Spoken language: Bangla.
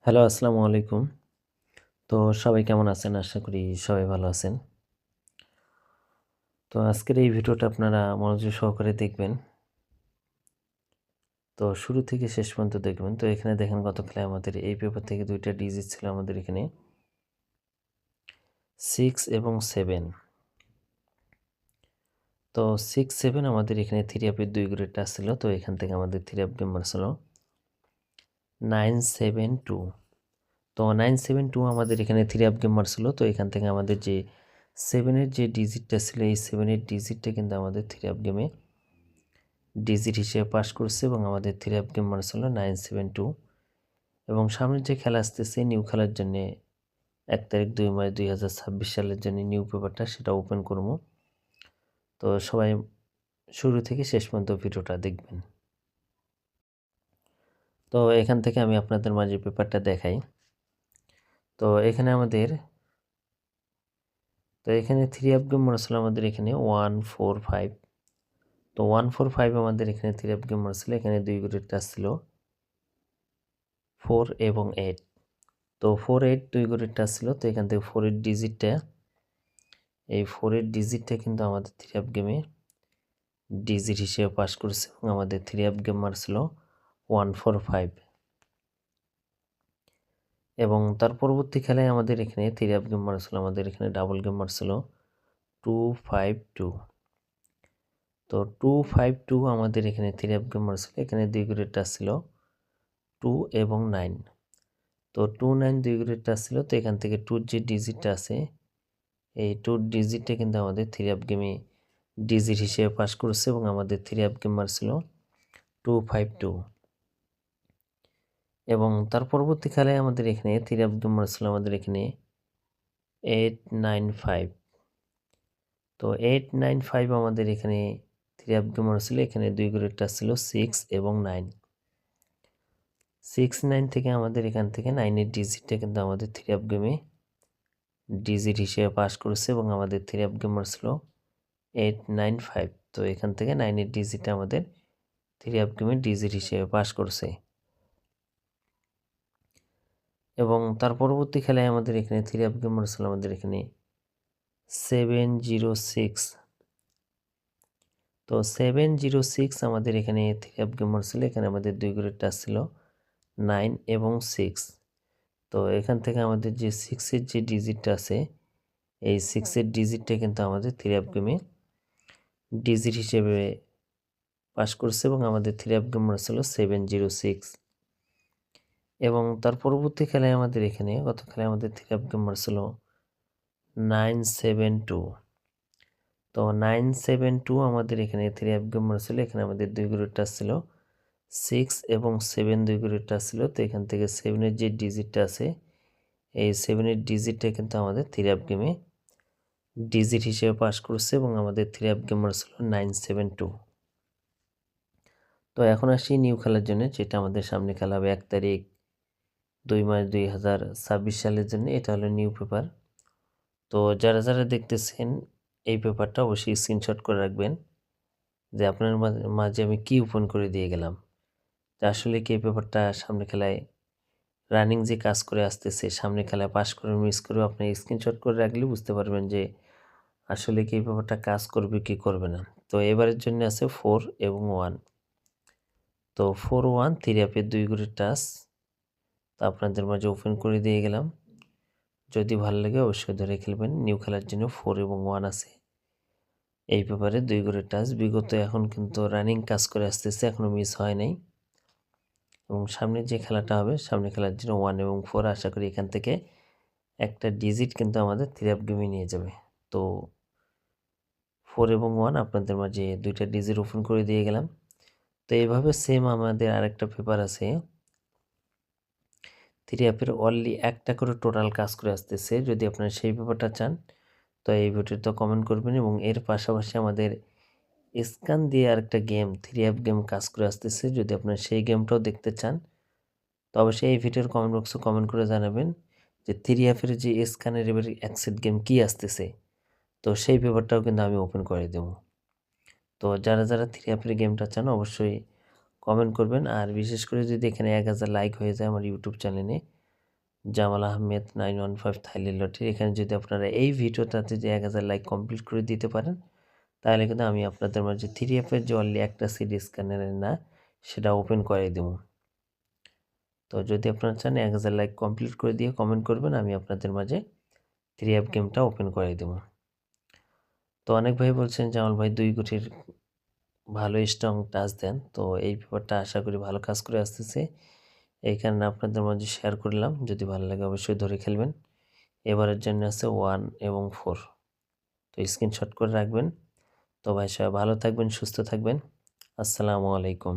হ্যালো, আসসালামু আলাইকুম। তো সবাই কেমন আছেন? আশা করি সবাই ভালো আছেন। তো আজকের এই ভিডিওটা আপনারা মনোযোগ সহকারে দেখবেন। তো শুরু থেকে শেষ পর্যন্ত দেখবেন। তো এখানে দেখেন গতকালে আমাদের এই পেপার থেকে ২ টা ডিজিট ছিল আমাদের এখানে 6 এবং 7। তো 6, 7 আমাদের এখানে 3 আপের 2 গ্রেড টাচ ছিল। তো এখান থেকে আমাদের 3 আপ গেম মারছিল 972। তো 972 আমাদের এখানে 3 আপ গেম মারছিল। তো এখান থেকে আমাদের যে 7 এর যে ডিজিটটা ছিল এই 7 এর ডিজিটটা কিন্তু আমাদের 3 আপ গেমে ডিজিট হিসেবে পাস করছে এবং আমাদের 3 আপ গেম মার্কস হলো 972। এবং সামনের যে খেলা আসতেছে নিউ খেলার জন্য 1 তারিখ 2 মার্চ 2026 সালের জন্য নিউ পেপারটা সেটা ওপেন করবো। তো সবাই শুরু থেকে শেষ পর্যন্ত ভিডিওটা দেখবেন। তো এখান থেকে আমি আপনাদের মাঝে পেপারটা দেখাই। তো এখানে আমাদের 3 আপ গেম মার্কস হলো আমাদের এখানে 145। তো 145 আমাদের এখানে 3 আপ গেম মার্কস ছিল। এখানে 2 গ্রেড টাচ ছিল 4 এবং 8। তো 4, 8 2 গ্রেড টাচ ছিল। তো এখান থেকে 4 এর ডিজিটটা এই 4 এর ডিজিটটা কিন্তু আমাদের 3 আপ গেমে ডিজিট হিসেবে পাস করছে এবং আমাদের 3 আপ গেম মার্কস ছিল 145। এবং তার পরবর্তী খেলায় আমাদের এখানে 3 আপ গেম মার্কস ছিল আমাদের এখানে ডাবল গেম মার্কস ছিল 252। তো 252 আমাদের এখানে 3 আপ গেম মার্কস ছিল। এখানে 2 গ্রেড টাচ ছিল 2 এবং 9। তো 2, 9 2 গ্রেড টাচ ছিল। তো এখান থেকে 2 যে ডিজিটটা আছে এই 2 ডিজিটটা কিন্তু আমাদের 3 আপ গেমে ডিজিট হিসেবে পাস করছে এবং আমাদের 3 আপ গেম মারছিল 252। এবং তার পরবর্তী খেলায় আমাদের এখানে 3 আপ গেম মারছিল আমাদের এখানে 895। তো 895 আমাদের এখানে 3 আপ গেম মারছিল। এখানে 2 গ্রেড টাচ ছিল 6 এবং 9। 6, 9 থেকে আমাদের এখান থেকে 9 এর ডিজিটটা কিন্তু আমাদের 3 আপ গেমে ডিজিট হিসেবে পাস করছে এবং আমাদের 3 আপ গেম মারছিল 895। তো এখান থেকে 9 এর ডিজিটটা আমাদের 3 আপ গেমে ডিজিট হিসেবে পাস করছে। এবং তার পরবর্তী খেলায় আমাদের এখানে 3 আপ গেম মারছিল আমাদের এখানে 706। তো 706 আমাদের এখানে 3 আপ গেম মারছিল। এখানে আমাদের 2 গ্রেড টাচ ছিল 9 এবং 6। তো এখান থেকে আমাদের যে 6 এর যে ডিজিটটা আছে এই 6 এর ডিজিটটা কিন্তু আমাদের 3 আপ গেমে ডিজিট হিসেবে পাস করছে এবং আমাদের 3 আপ গেম মারছিল 706। এবং তার পরবর্তী খেলায় আমাদের এখানে গত খেলায় আমাদের 3 আপ গেম মারছিল 972। তো 972 আমাদের এখানে 3 আপ গেম মারছিল। এখানে আমাদের 2 গ্রেড টাচ ছিল 6 এবং 7 2 গ্রেড টাচ ছিল। তো এখান থেকে 7 এর যে ডিজিটটা আছে এই 7 এর ডিজিটটা কিন্তু আমাদের 3 আপ গেমে ডিজিট হিসেবে পাস করছে এবং আমাদের 3 আপ গেম মারছিল 972। তো এখন আসি নিউ খেলার জন্য, যেটা আমাদের সামনে খেলা হবে 1 তারিখ 2 মার্চ 2026 সালের জন্য। এটা হলো নিউ পেপার। তো যারা যারা দেখতেছেন এই পেপারটা অবশ্যই স্ক্রিনশট করে রাখবেন যে আপনার মাঝে আমি কি ওপেন করে দিয়ে গেলাম। যে আসলে কি এই পেপারটা সামনে খেলায় রানিং যে কাজ করে আসতেছে সামনে খেলায় পাস করে মিস করে আপনি স্ক্রিনশট করে রাখলে বুঝতে পারবেন যে আসলে কি এই পেপারটা কাজ করবে কি করবে না। তো এবারের জন্য আছে 4 এবং 1। তো 4, 1 3 আপের 2 গ্রেড টাচ তা আপনাদের মাঝে ওপেন করে দিয়ে গেলাম। যদি ভালো লাগে অবশ্যই ধরে খেলবেন। নিউ খেলার জন্য 4 এবং 1 আছে। এই পেপারে 2 গ্রেড টাচ বিগত এখন কিন্তু রানিং কাজ করে আসতেছে, এখনো মিস হয় নাই। এবং সামনে যে খেলাটা হবে সামনে খেলার জন্য 1 এবং 4 আশা করি এখান থেকে একটা ডিজিট কিন্তু আমাদের 3 আপ গেমে নিয়ে যাবে। তো 4 এবং 1 আপনাদের মাঝে 2টা ডিজিট ওপেন করে দিয়ে গেলাম। তো এইভাবে সেম আমাদের আরেকটা পেপার আছে 3 আপের অনলি একটা করে টোটাল কাজ করে আসতেছে। যদি আপনারা সেই পেপারটা চান তো এই ভিডিওতে কমেন্ট করবেন। এবং এর পাশাপাশি আমাদের স্ক্যান দিয়ে আরেকটা গেম 3 আপ গেম কাজ করে আসতেছে। যদি আপনারা সেই গেমটাও দেখতে চান তো অবশ্যই এই ভিডিওর কমেন্ট বক্সে কমেন্ট করে জানাবেন যে 3 আপের যে স্ক্যানের এবার অ্যাক্সেট গেম কি আসতেছে। তো সেই পেপারটাও কিন্তু আমি ওপেন করে দেবো। তো যারা যারা 3 আপের গেমটা চান অবশ্যই কমেন্ট করবেন। আর বিশেষ করে যদি এখানে 1000 লাইক হয়ে যায় আমার ইউটিউব চ্যানেলে জামাল আহমেদ 915 থাইল্যান্ড লটারি। এখানে যদি আপনারা এই ভিডিওটাতে যে 1000 লাইক কমপ্লিট করে দিতে পারেন, তাহলে কিন্তু আমি আপনাদের মাঝে 3F এর যে অনলি একটা সিডি স্ক্যানারের না, সেটা ওপেন করে দেবো। তো যদি আপনারা চান 1000 লাইক কমপ্লিট করে দিয়ে কমেন্ট করবেন, আমি আপনাদের মাঝে 3F গেমটা ওপেন করে দেবো। তো অনেক ভাই বলছেন জামাল ভাই 2 কোটির ভালো স্ট্রং টাচ দেন। তো এই পেপারটা আশা করি ভালো কাজ করে আসতেছে, এই কারণে আপনাদের মাঝে শেয়ার করলাম। যদি ভালো লাগে অবশ্যই ধরে খেলবেন। এবারের জন্য আছে 1 এবং 4, তো স্ক্রিনশট করে রাখবেন। তো ভাই সবাই ভালো থাকবেন, সুস্থ থাকবেন। আসসালামু আলাইকুম।